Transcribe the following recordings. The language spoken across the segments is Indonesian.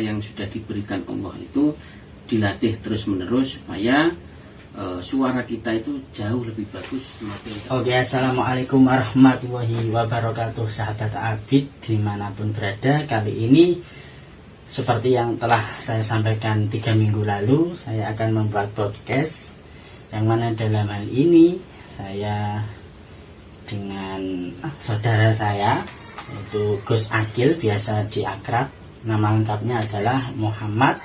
yang sudah diberikan Allah itu dilatih terus-menerus supaya suara kita itu jauh lebih bagus semakin. Oke, assalamualaikum warahmatullahi wabarakatuh, sahabat Abid dimanapun berada. Kali ini seperti yang telah saya sampaikan 3 minggu lalu, saya akan membuat podcast yang mana dalam hal ini saya dengan saudara saya yaitu Gus Akil, biasa diakrab, nama lengkapnya adalah Muhammad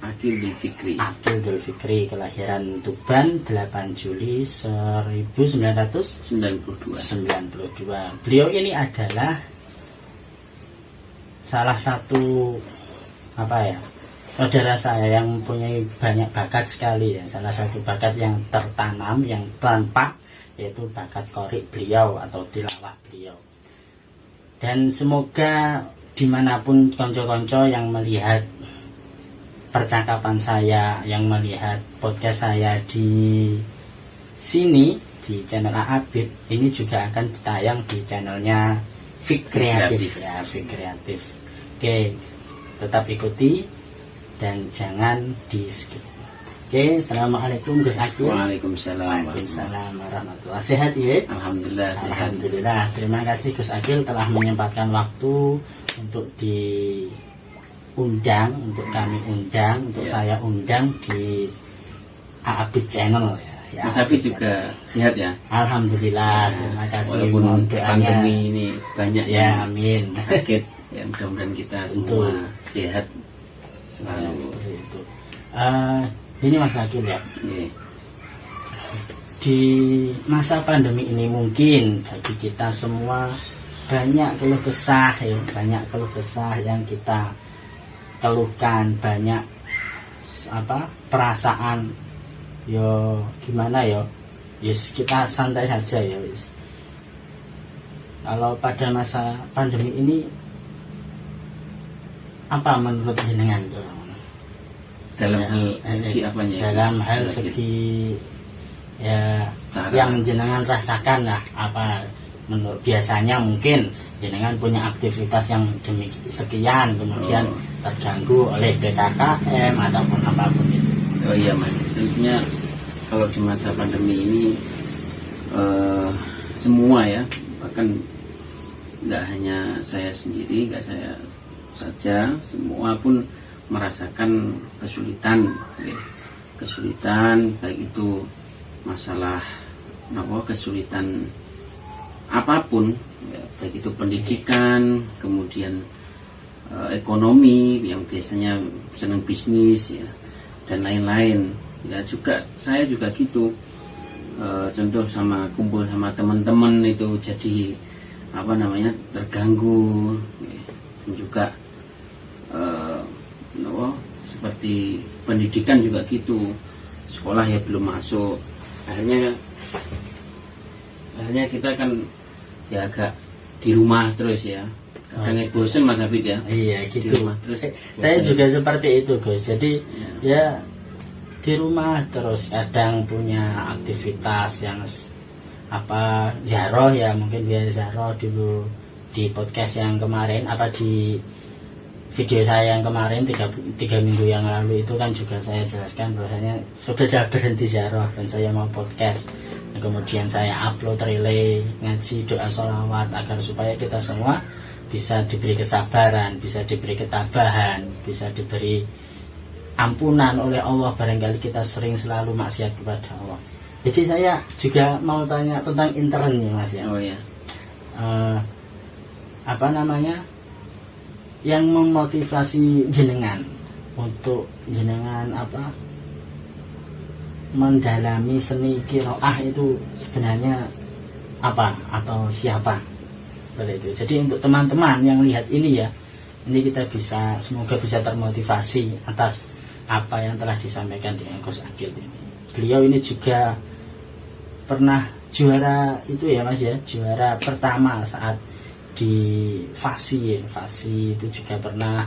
Akil Dul Fikri, kelahiran Tuban 8 Juli 1992. Beliau ini adalah salah satu saudara saya yang mempunyai banyak bakat sekali ya. Salah satu bakat yang tertanam, yang tampak, yaitu bakat qorik beliau atau tilawah beliau. Dan semoga dimanapun konco-konco yang melihat percakapan saya, yang melihat podcast saya di sini di channel Abid ini juga akan ditayang di channelnya Fik Kreatif ya, Fik Kreatif. Oke, tetap ikuti dan jangan di skip. Oke, assalamualaikum Gus Akil. Waalaikumsalam warahmatullahi. Sehat ya? Alhamdulillah. Alhamdulillah. Terima kasih Gus Akil telah menyempatkan waktu untuk kami undang, untuk saya undang di Abid Channel ya. Mas Abid juga sehat ya? Alhamdulillah. Terima kasih. Walaupun pandemi ini banyak ya, amin. Sakit ya, mudah-mudahan kita semua sehat selalu. Seperti itu. Ini Mas Akil ya. Di masa pandemi ini mungkin bagi kita semua banyak keluh kesah ya, banyak keluh kesah yang kita keluhkan, banyak perasaan yo gimana yo, yes, kita santai saja ya wis. Kalau pada masa pandemi ini apa menurut jenengan tuh? Dalam hal segi apanya? Dalam hal segi ya yang jenengan rasakan lah, apa menurut biasanya mungkin jenengan punya aktivitas yang sekian kemudian terganggu oleh PPKM ataupun apapun itu. Oh iya Mas, tentunya kalau di masa pandemi ini semua ya, bahkan nggak hanya saya sendiri, nggak saya saja, semua pun merasakan kesulitan baik itu masalah kesulitan apapun ya, baik itu pendidikan, kemudian ekonomi yang biasanya senang bisnis ya, dan lain-lain ya. Juga saya juga gitu, contoh kumpul sama teman-teman itu jadi terganggu ya. Dan juga seperti pendidikan juga gitu, sekolah ya belum masuk, akhirnya kita kan ya agak di rumah terus ya. Kadang bosen Mas Abid ya. Iya gitu. Terus saya juga seperti itu Gus. Jadi ya di rumah terus, kadang punya aktivitas yang jaroh ya, mungkin biasa jaroh dulu di podcast yang kemarin, di video saya yang kemarin 3 minggu yang lalu itu kan juga saya jelaskan bahwasanya sudah berhenti jaroh dan saya mau podcast. Nah, kemudian saya upload relay ngaji doa sholawat agar supaya kita semua bisa diberi kesabaran, bisa diberi ketabahan, bisa diberi ampunan oleh Allah barangkali kita sering selalu maksiat kepada Allah. Jadi saya juga mau tanya tentang internnya Mas ya. Oh ya. Yang memotivasi jenengan untuk jenengan mendalami seni qiraah itu sebenarnya apa atau siapa? Seperti itu. Jadi untuk teman-teman yang lihat ini ya, ini kita semoga bisa termotivasi atas apa yang telah disampaikan dengan Gus Akil ini. Beliau ini juga pernah juara itu ya Mas ya, juara pertama saat di Fasi itu juga pernah,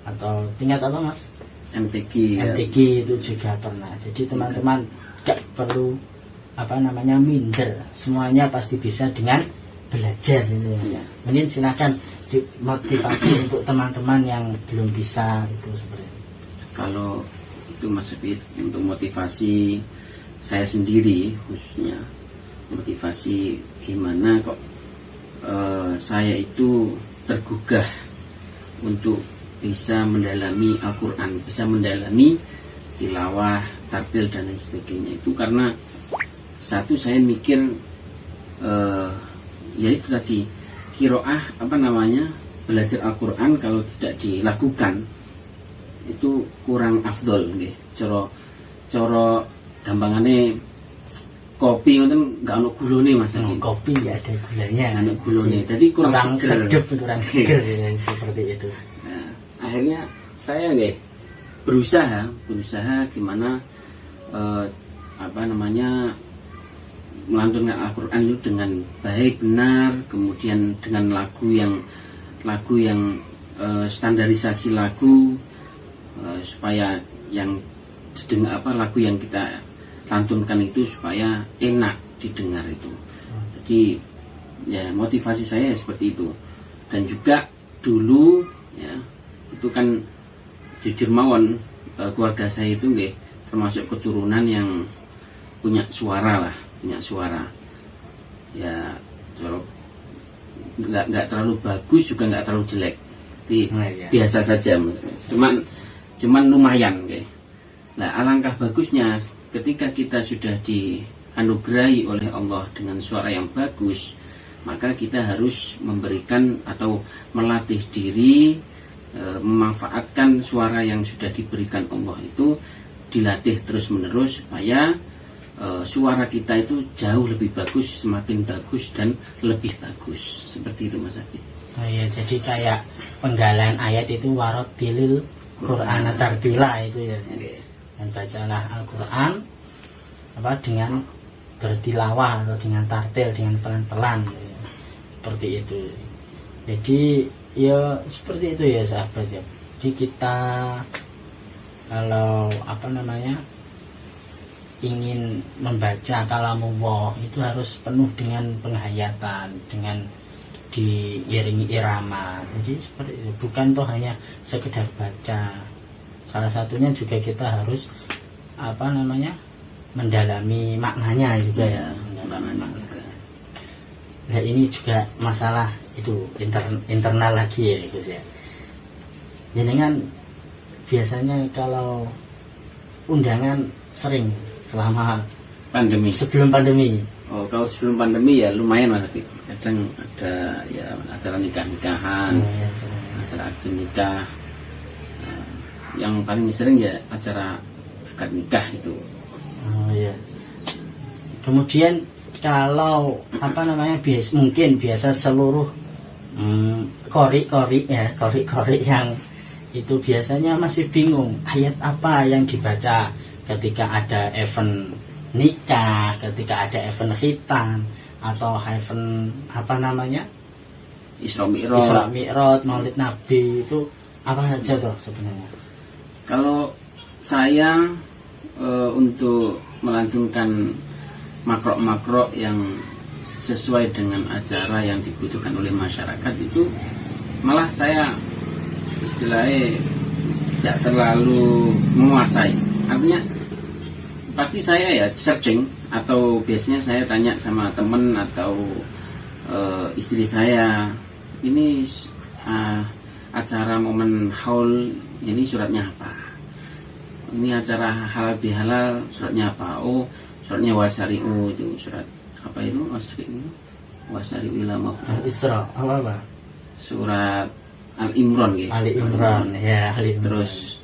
atau tingkat apa Mas? MTQ itu juga pernah. Jadi teman-teman gak perlu minder, semuanya pasti bisa dengan belajar gitu ya. Ya. Mungkin silakan dimotivasi untuk teman-teman yang belum bisa itu sebenarnya. Kalau itu Mas Habib, untuk motivasi saya sendiri khususnya, motivasi gimana kok saya itu tergugah untuk bisa mendalami Al-Quran, bisa mendalami tilawah, tartil dan lain sebagainya, itu karena satu, saya mikir ya itu tadi, kiroah belajar Al-Quran kalau tidak dilakukan itu kurang afdol nggih. Coro gampangannya kopi itu nggak ada gulone Mas. Kopi nggak ada gulanya, nggak ada gulone, jadi kurang seger. Kurang seger ya, seperti itu. Nah, akhirnya saya berusaha gimana melantunkan Al-Quran itu dengan baik, benar, kemudian dengan lagu yang standarisasi lagu, supaya yang lagu yang kita lantunkan itu supaya enak didengar itu. Jadi ya motivasi saya seperti itu. Dan juga dulu ya itu kan jujur mawon, keluarga saya itu termasuk keturunan yang punya suara ya, nggak terlalu bagus juga nggak terlalu jelek, biasa saja, cuman lumayan Nah, alangkah bagusnya ketika kita sudah dianugerahi oleh Allah dengan suara yang bagus, maka kita harus memberikan atau melatih diri, memanfaatkan suara yang sudah diberikan Allah itu, dilatih terus menerus supaya suara kita itu jauh lebih bagus, semakin bagus dan lebih bagus, seperti itu Mas Habib. Oh iya, jadi kayak penggalan ayat itu warotilil Quran tartila itu ya. Dan bacalah Al-Quran dengan bertilawah atau dengan tartil, dengan pelan-pelan ya. Seperti itu. Jadi ya seperti itu ya sahabat ya. Jadi kita kalau ingin membaca kalamullah itu harus penuh dengan penghayatan, dengan diiringi irama. Jadi seperti itu, bukan toh hanya sekedar baca. Salah satunya juga kita harus mendalami maknanya juga ya, mendalami maknanya. Nah, ini juga masalah itu internal lagi ya Gus ya. Jadi kan biasanya kalau undangan sering selama pandemi, sebelum pandemi. Oh, kalau sebelum pandemi ya lumayan Mas. Kadang ada ya acara nikah-nikahan, acara akad nikah. Yang paling sering ya acara akad nikah itu. Oh iya. Kemudian kalau mungkin biasa seluruh kori yang itu biasanya masih bingung ayat apa yang dibaca ketika ada event nikah, ketika ada event khitan atau event Isra Mi'raj, Maulid Nabi, itu apa saja tuh sebenarnya? Kalau saya untuk melantunkan makro-makro yang sesuai dengan acara yang dibutuhkan oleh masyarakat itu, malah saya istilahnya tidak terlalu menguasai. Artinya pasti saya ya searching, atau biasanya saya tanya sama teman atau istri saya, ini acara momen haul ini suratnya apa, ini acara halal bihalal suratnya apa, oh suratnya wasari'u, itu surat apa itu wasari'u ila maghfirah Isra apa surat Al-Imran gitu. Al-Imran ya, terus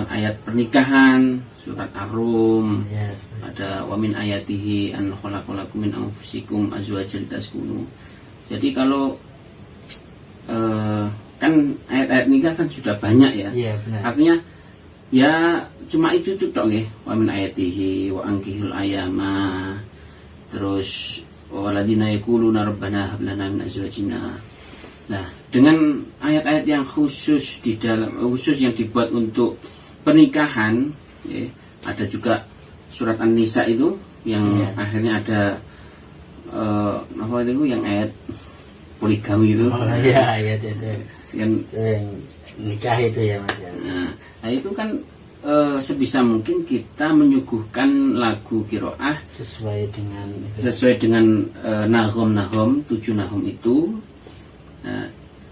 ayat pernikahan surat Ar-Rum ya. Ada wa min ayatihi an khalaqalakum min anfusikum azwajan litaskunu. Jadi kalau kan ayat-ayat nikah kan sudah banyak ya. Iya, benar. Artinya ya cuma itu tuh tok nggih. Wa min ayatihi wa ankihul ayama. Terus waladina yaquluna rabbana hab lana min azwajina. Nah, dengan ayat-ayat yang khusus yang dibuat untuk pernikahan, ya, ada juga surat An-Nisa itu yang akhirnya ada apa itu yang ayat poligami itu. Oh iya itu Kan yang nikah itu ya Mas ya. Nah itu kan sebisa mungkin kita menyuguhkan lagu kiroah sesuai dengan nahom 7 nahom itu. Nah,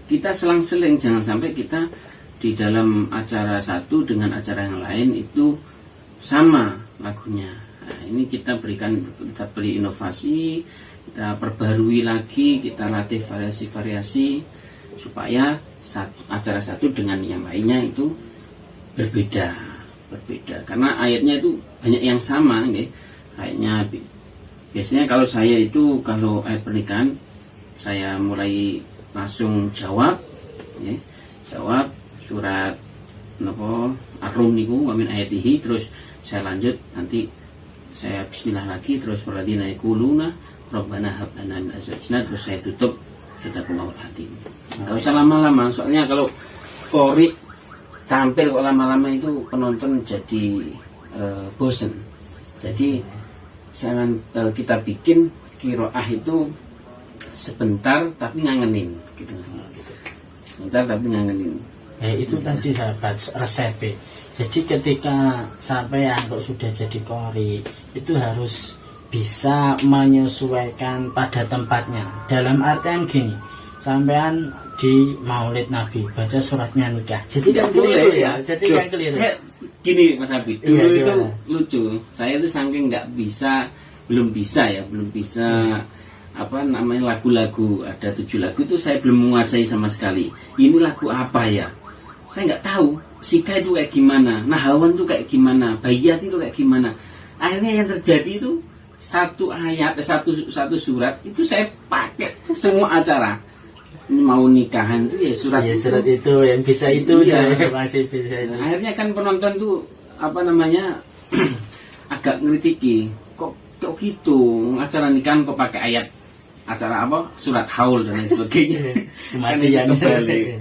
kita selang-seling, jangan sampai kita di dalam acara satu dengan acara yang lain itu sama lagunya. Nah, ini kita beri inovasi, kita perbarui lagi, kita latih variasi-variasi supaya acara satu dengan yang lainnya itu berbeda karena ayatnya itu banyak yang sama nggih. Ayatnya biasanya kalau saya itu kalau ayat pernikahan saya mulai langsung jawab surat napa Ar-Rum niku wa min ayatihi, terus saya lanjut nanti saya bismillah lagi, terus waladina yaquluna rabbana hab lana min azwajina, terus saya tutup sadaqallahul azim. Enggak usah lama-lama, soalnya kalau qori tampil kok lama-lama itu penonton jadi bosen. Jadi kita bikin kiroah itu sebentar tapi ngangenin gitu. Sebentar tapi ngangenin. Itu tadi sahabat resepnya. Jadi ketika sampai kok sudah jadi qori itu harus bisa menyesuaikan pada tempatnya. Dalam artian gini, sampean di Maulid Nabi baca suratnya nikah. Jadi kan keliru ya. Jadi kan keliru. Gini Mas Habib, dulu itu lucu. Saya itu saking belum bisa apa namanya lagu-lagu, ada 7 lagu itu saya belum menguasai sama sekali. Ini lagu apa ya? Saya nggak tahu. Sika itu kayak gimana, Nahawan itu kayak gimana, Bayat itu kayak gimana. Akhirnya yang terjadi itu satu ayat, satu surat itu saya pakai semua acara. Ini mau nikahan itu ya surat itu yang bisa itu ya, masih bisa itu. Akhirnya kan penonton tuh apa namanya agak ngritiki, kok gitu acara nikahan kok pakai ayat, acara apa surat haul dan lain sebagainya. Kematian kembali.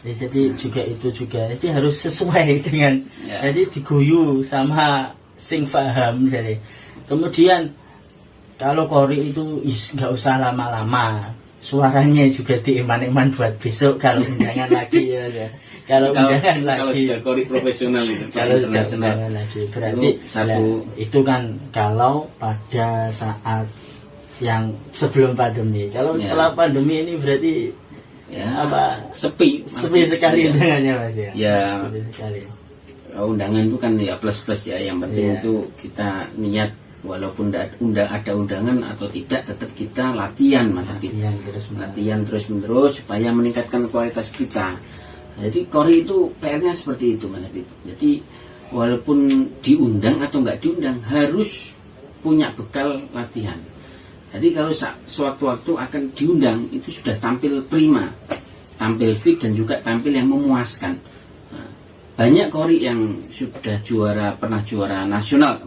Ya, jadi jadi harus sesuai dengan jadi diguyu sama sing paham jadi. Kemudian kalau qori itu nggak usah lama-lama, suaranya juga diiman-iman buat besok kalau undangan lagi ya. Kalau undangan lagi. Kalau sudah qori profesional itu, kalau internasional lagi berarti itu kan kalau pada saat yang sebelum pandemi. Kalau setelah pandemi ini berarti sepi sekali undangannya Mas ya. Sepi sekali. Undangan itu kan ya plus ya, yang penting itu kita niat walaupun ada undangan atau tidak tetap kita latihan Mas Habib. Latihan terus menerus supaya meningkatkan kualitas kita. Jadi qori itu PR-nya seperti itu Mas Habib. Jadi walaupun diundang atau nggak diundang harus punya bekal latihan. Jadi kalau suatu waktu akan diundang itu sudah tampil prima, tampil fit dan juga tampil yang memuaskan. Nah, banyak qori yang sudah pernah juara nasional,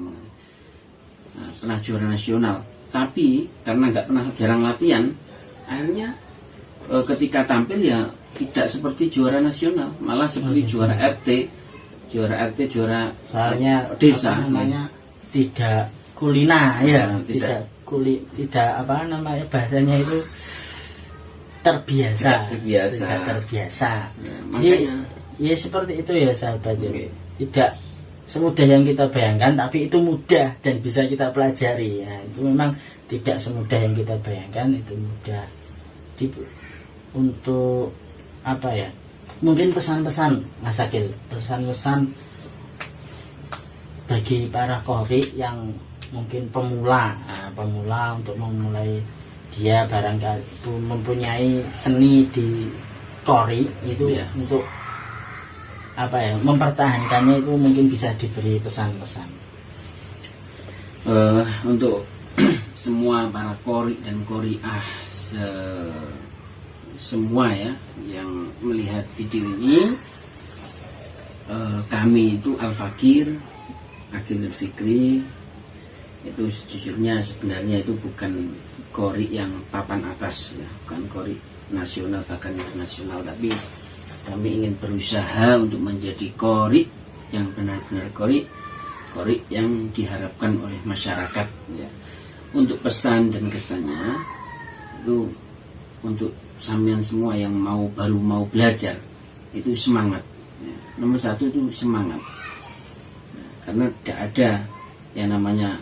pernah juara nasional, tapi karena nggak pernah jarang latihan, akhirnya ketika tampil ya tidak seperti juara nasional, malah seperti juara RT, juara desa. Namanya tidak kulina ya, tidak apa namanya bahasanya itu terbiasa. Makanya ya seperti itu ya sahabat. Tidak semudah yang kita bayangkan, tapi itu mudah dan bisa kita pelajari ya. Itu memang tidak semudah yang kita bayangkan, itu mudah. Untuk apa ya, mungkin pesan-pesan Mas Akil, pesan-pesan bagi para qori yang mungkin pemula untuk memulai, dia barangkali mempunyai seni di qori itu untuk apa ya, mempertahankannya itu mungkin bisa diberi pesan-pesan. Untuk semua para qori dan qoriah semua ya yang melihat video ini, kami itu Al-Fakir Akilul Fikri itu sejujurnya sebenarnya itu bukan qori yang papan atas ya, bukan qori nasional bahkan internasional, tapi kami ingin berusaha untuk menjadi qori yang benar-benar qori yang diharapkan oleh masyarakat ya. untuk pesan dan kesannya itu untuk sampean semua yang baru mau belajar itu semangat. Ya, nomor satu itu semangat. Nah, karena tidak ada yang namanya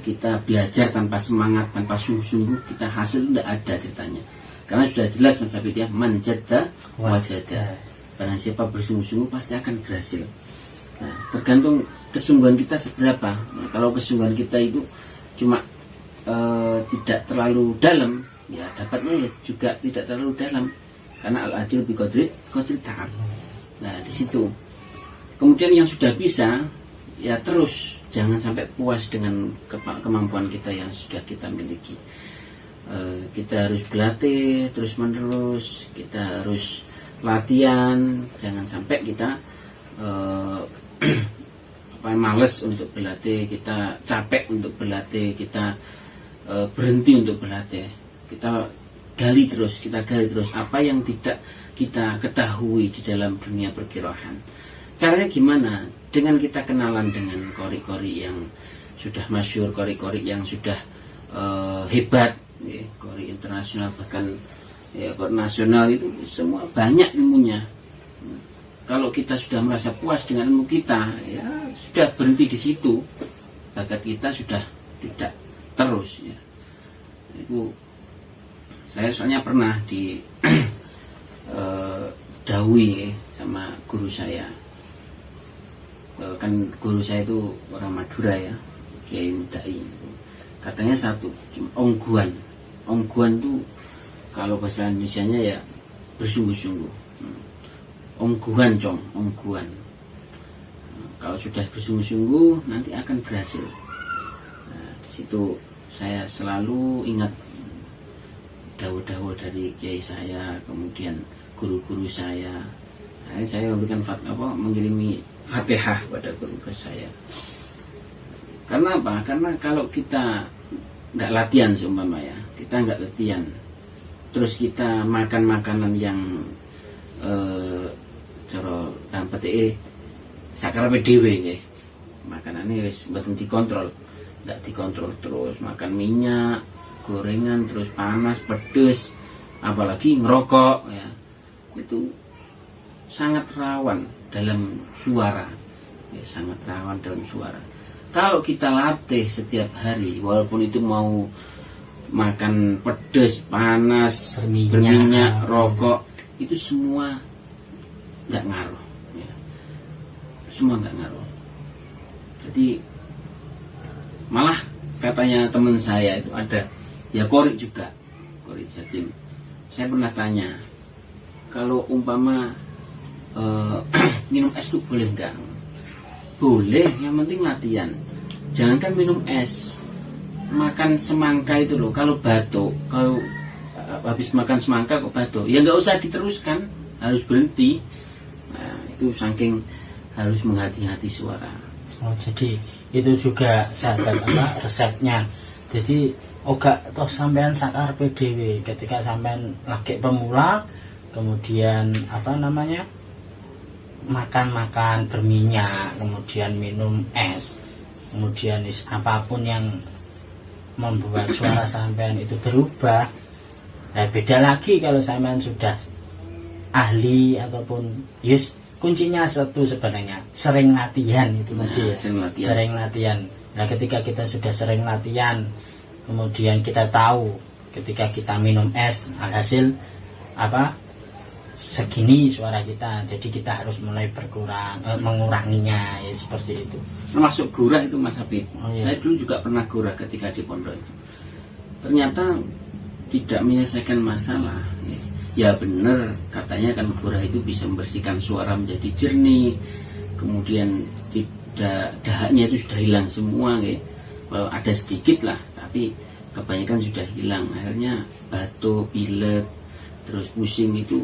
kita belajar tanpa semangat, tanpa sungguh-sungguh, kita hasil tidak ada ceritanya. Karena sudah jelas Mas Habib ya, man jadda wajada. Karena siapa bersungguh-sungguh pasti akan berhasil. Nah, tergantung kesungguhan kita seberapa. Nah, kalau kesungguhan kita itu cuma tidak terlalu dalam, ya dapatnya ya juga tidak terlalu dalam. Karena al-ajru bi qadri ta'ab. Nah, di situ. Kemudian yang sudah bisa, ya terus jangan sampai puas dengan kemampuan kita yang sudah kita miliki. Kita harus berlatih terus menerus, kita harus latihan, jangan sampai kita males untuk berlatih, kita capek untuk berlatih, kita berhenti untuk berlatih. Kita gali terus apa yang tidak kita ketahui di dalam dunia perkirohan. Caranya gimana? Dengan kita kenalan dengan kori-kori yang sudah masyhur, kori-kori yang sudah hebat, ya, kori internasional bahkan ya kori nasional itu semua banyak ilmunya. Kalau kita sudah merasa puas dengan ilmu kita, ya sudah berhenti di situ, bakat kita sudah tidak terus. Ya. Itu saya soalnya pernah di dawi sama guru saya. Kan guru saya itu orang Madura ya, Kiai Mudai. Katanya satu, ongguan itu kalau bahasa Indonesianya ya bersungguh-sungguh. Ongguan. Kalau sudah bersungguh-sungguh nanti akan berhasil. Nah, di situ saya selalu ingat dawuh-dawuh dari kiai saya, kemudian guru-guru saya. Nah, saya memberikan mengirimi Fatihah pada guru saya. Karena apa? Karena kalau kita nggak latihan seumpama ya, kita nggak latihan, terus kita makan makanan yang cara dalam petik sakar PDW ya, makanannya wis mboten dikontrol, nggak dikontrol terus makan minyak, gorengan terus panas, pedes, apalagi ngerokok ya, itu sangat rawan dalam suara, ya, sangat rawan dalam suara. Kalau kita latih setiap hari, walaupun itu mau makan pedas, panas, berminyak, rokok, itu semua nggak ngaruh, ya. Semua nggak ngaruh. Jadi malah katanya teman saya itu ada, ya kori juga, kori Jatim. Saya pernah tanya, kalau umpama minum es itu boleh enggak? Boleh, yang penting latihan. Jangankan minum es, makan semangka itu loh, kalau batuk, kalau habis makan semangka kok batuk, ya nggak usah diteruskan, harus berhenti. Nah, itu saking harus menghati-hati suara. Oh, jadi itu juga sahabat resepnya. Jadi oga toh sampean sakar PDW ketika sampean lagi pemula, kemudian makan berminyak, kemudian minum es, kemudian apapun yang membuat suara sampean itu berubah. Nah, beda lagi kalau sampean sudah ahli ataupun kuncinya satu sebenarnya sering latihan itu tadi ya. Sering latihan. Nah, ketika kita sudah sering latihan, kemudian kita tahu ketika kita minum es alhasil segini suara kita, jadi kita harus mulai menguranginya ya, seperti itu. Termasuk gurah itu Mas Habib. Oh, iya. Saya dulu juga pernah gurah ketika di pondok itu. Ternyata tidak menyelesaikan masalah. Ya benar, katanya kan gurah itu bisa membersihkan suara menjadi jernih. Kemudian tidak, dahaknya itu sudah hilang semua ya. Kalau ada sedikit lah, tapi kebanyakan sudah hilang. Akhirnya batuk, pilek, terus pusing itu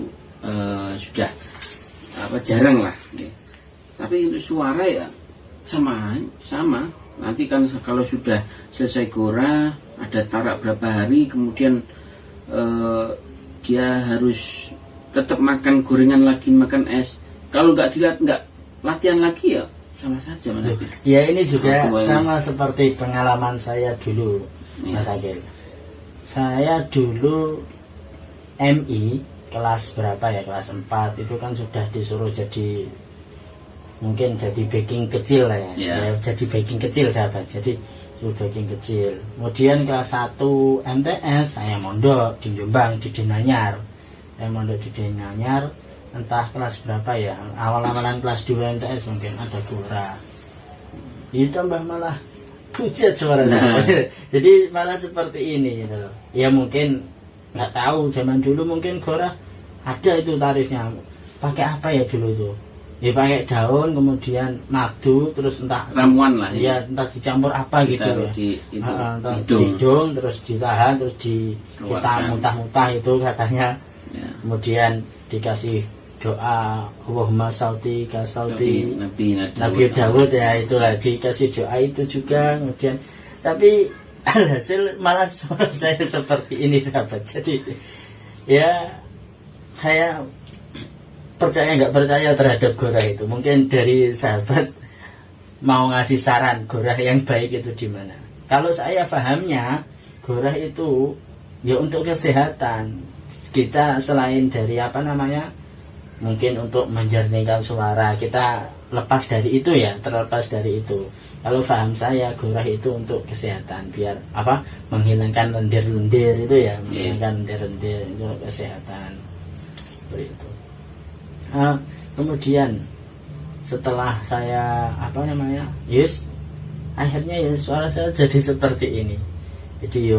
sudah jarang lah ya. Tapi untuk suara ya sama nanti kan kalau sudah selesai gora ada tarak berapa hari, kemudian dia harus tetap makan gorengan lagi, makan es. Kalau nggak latihan lagi ya sama saja Mas. Ya ini juga sama seperti pengalaman saya dulu. Mas Akil. Saya dulu MI kelas berapa ya, kelas 4 itu kan sudah disuruh jadi, mungkin jadi baking kecil lah ya, ya jadi baking kecil sahabat, jadi suruh baking kecil. Kemudian kelas 1 MTS saya mondok di Jombang di Denanyar, saya mondok di Denanyar entah kelas berapa ya, awal-awalan kelas 2 MTS mungkin ada Gora, itu tambah malah hujat suara saya. Jadi malah seperti ini gitu loh. Ya mungkin nggak tahu zaman dulu mungkin Gora ada itu tarifnya, pakai apa ya dulu tuh ya, pakai daun kemudian madu terus entah ramuan lah ya, entah dicampur apa gitu ya, entah hidung terus ditahan terus kita muntah-muntah itu katanya ya. Kemudian dikasih doa Allahumma salli ka salli Nabi Dawud ya, itulah dikasih doa itu juga. Kemudian tapi alhasil malah saya seperti ini sahabat. Jadi ya saya percaya nggak percaya terhadap Gora itu. Mungkin dari sahabat mau ngasih saran Gora yang baik itu di mana. Kalau saya pahamnya Gora itu ya untuk kesehatan kita, selain dari apa namanya, mungkin untuk menjernihkan suara, kita lepas dari itu ya, terlepas dari itu. Kalau paham saya Gora itu untuk kesehatan, biar apa, menghilangkan lendir-lendir itu ya, menghilangkan lendir-lendir itu kesehatan. Seperti itu. Kemudian setelah saya apa namanya, akhirnya suara saya jadi seperti ini. Jadi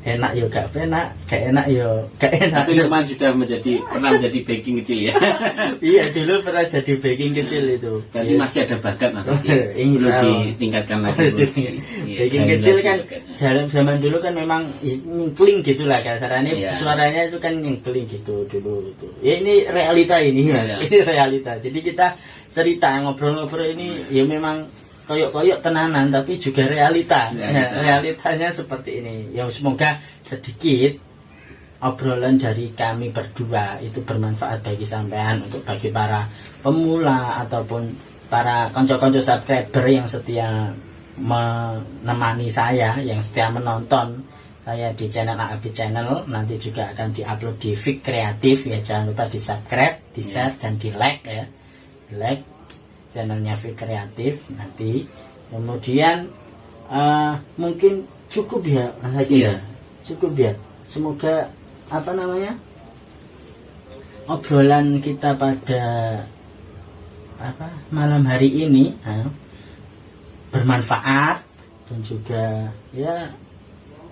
enak gak enak, gak enak gak enak. Tapi teman sudah pernah menjadi baking kecil ya. Iya, dulu pernah jadi baking kecil itu. Jadi masih ada bakat Mas. Perlu ditingkatkan lagi. Baking kecil kan dalam zaman dulu kan memang nyengkling gitulah kasarannya, suaranya itu kan nyengkling gitu dulu itu. Ya ini realita ini Mas, ini realita. Jadi kita cerita ngobrol-ngobrol ini ya memang koyok-koyok tenanan, tapi juga realita. Realitanya seperti ini. Ya semoga sedikit obrolan dari kami berdua itu bermanfaat bagi sampean, untuk bagi para pemula ataupun para konco-konco subscriber yang setia menemani saya, yang setia menonton saya di channel AAB Channel. Nanti juga akan diupload di Fik Kreatif ya, jangan lupa di subscribe, di share dan di like ya, di like channelnya Fik Kreatif nanti. Kemudian mungkin cukup ya saja, cukup ya. Semoga apa namanya, obrolan kita pada apa malam hari ini bermanfaat, dan juga ya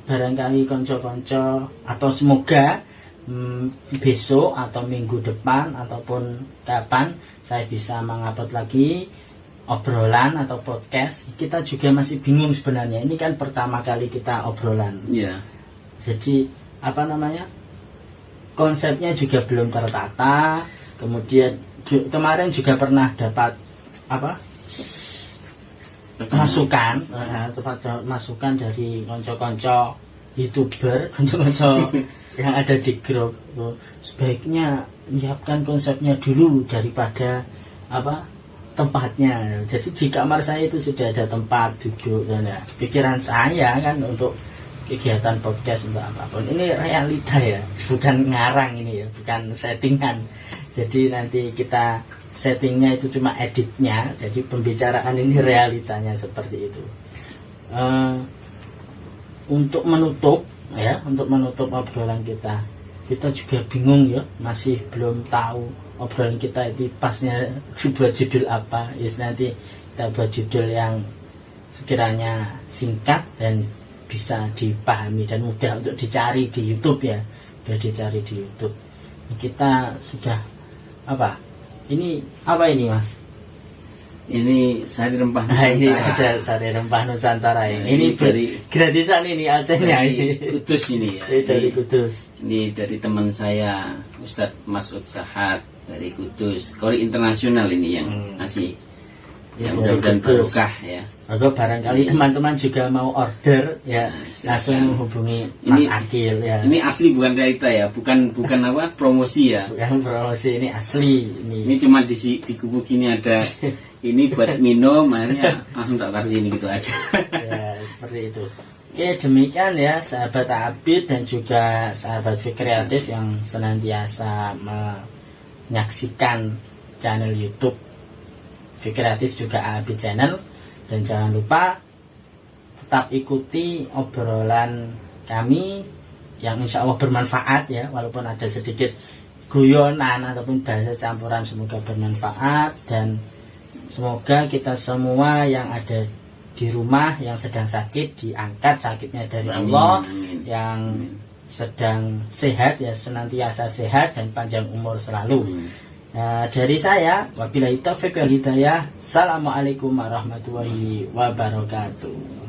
barangkali konco-konco, atau semoga besok atau minggu depan ataupun kapan saya bisa mengupload lagi obrolan atau podcast. Kita juga masih bingung sebenarnya, ini kan pertama kali kita obrolan jadi apa namanya, konsepnya juga belum tertata. Kemudian kemarin juga pernah dapat apa masukan dari konco-konco YouTuber, konco-konco yang ada di grup, sebaiknya menyiapkan konsepnya dulu daripada apa tempatnya. Jadi di kamar saya itu sudah ada tempat duduk, dan pikiran saya kan untuk kegiatan podcast untuk apapun ini realita ya, bukan ngarang ini ya, bukan settingan. Jadi nanti kita settingnya itu cuma editnya, jadi pembicaraan ini realitanya seperti itu. Untuk menutup obrolan kita juga bingung ya, masih belum tahu obrolan kita itu pasnya buat judul apa. Nanti kita buat judul yang sekiranya singkat dan bisa dipahami dan mudah untuk dicari di YouTube ya, sudah dicari di YouTube. Kita sudah apa? Ini apa ini Mas? Ini sari rempah Nusantara. Ini ada sari rempah Nusantara ini. Ini dari gratisan ini Acehnya ini. Kudus ini ya. Dari Kudus. Ini dari teman saya Ustadz Masud Sahat dari Kudus. Kori internasional ini yang ngasih. Ya mudah-mudahan barokah ya. Atau barangkali teman-teman juga mau order ya, langsung hubungi Mas Akil ya. Ini asli bukan realita ya, bukan apa promosi ya. Bukan promosi, ini asli. Ini cuma di kubu sini ada ini buat minum, akhirnya tak taruh sini gitu aja. Ya seperti itu. Oke, demikian ya sahabat Abid dan juga sahabat Fik Kreatif yang senantiasa menyaksikan channel YouTube Fik Kreatif juga Abid Channel. Dan jangan lupa tetap ikuti obrolan kami yang insya Allah bermanfaat ya, walaupun ada sedikit guyonan ataupun bahasa campuran, semoga bermanfaat. Dan semoga kita semua yang ada di rumah yang sedang sakit diangkat sakitnya dari Allah, yang sedang sehat ya senantiasa sehat dan panjang umur selalu. Nah, dari saya wabillahi taufiq wal hidayah. Assalamualaikum warahmatullahi wabarakatuh.